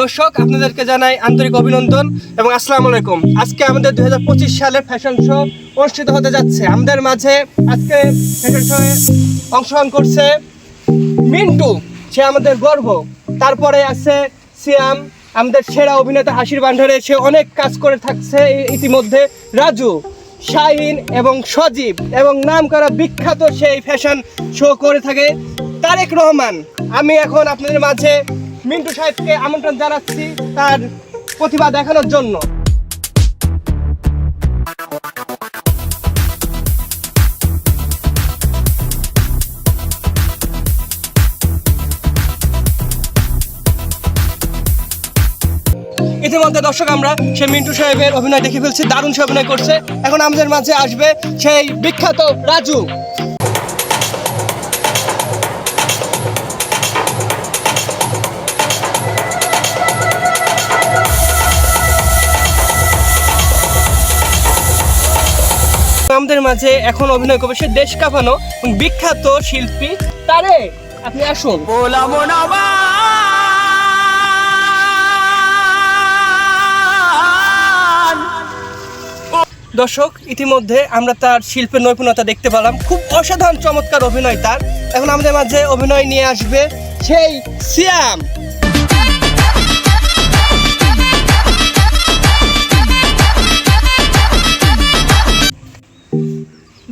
দর্শক আপনাদেরকে জানাই আন্তরিক অভিনন্দন এবং আসসালামু আলাইকুম। আজকে আমাদের 2025 সালের ফ্যাশন শো অনুষ্ঠিত হতে যাচ্ছে। আমাদের মাঝে আজকে ফ্যাশন শোয়ে অংশগ্রহণ করছে মিন্টু, সে আমাদের গর্ব। তারপরে আছে সিয়াম, আমাদের সেরা অভিনেতা হাসির ভান্ডারে, সে অনেক কাজ করে থাকছে ইতিমধ্যে। রাজু, শাহিন এবং সজীব এবং নামকরা বিখ্যাত সেই ফ্যাশন শো করে থাকে তারেক রহমান। আমি এখন আপনাদের মাঝে মিন্টু সাহেবকে আমন্ত্রণ জানাচ্ছি তার প্রতিভা দেখানোর জন্য। ইতিমধ্যে দর্শক আমরা সেই মিন্টু সাহেবের অভিনয় দেখে ফেলছি, দারুণ সে অভিনয় করছে। এখন আমাদের মাঝে আসবে সেই বিখ্যাত রাজু। আমাদের মাঝে এখন অভিনয় করবে সে দেশ কাঁপানো বিখ্যাত শিল্পী তারেক। আপনি আসুন। দর্শক ইতিমধ্যে আমরা তার শিল্পের নৈপুণ্যতা দেখতে পেলাম, খুব অসাধারণ চমৎকার অভিনয় তার। এখন আমাদের মাঝে অভিনয় নিয়ে আসবে সেই সিয়াম।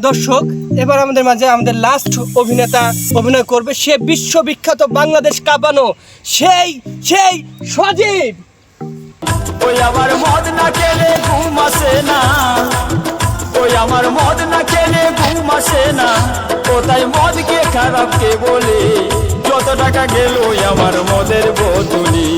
দর্শক এবার আমাদের মাঝে আমাদের লাস্ট অভিনেতা অভিনয় করবে, সে বিশ্ববিখ্যাত বাংলাদেশ কাঁপানো সেই সেই সজীব। ওই আমার মদ না খেলে ঘুম আসে না, ওই আমার মদ না খেলে ঘুম আসে না, কোথায় মদকে খারাপ কে বলে, যত টাকা গেল আমার মদের বোতলি।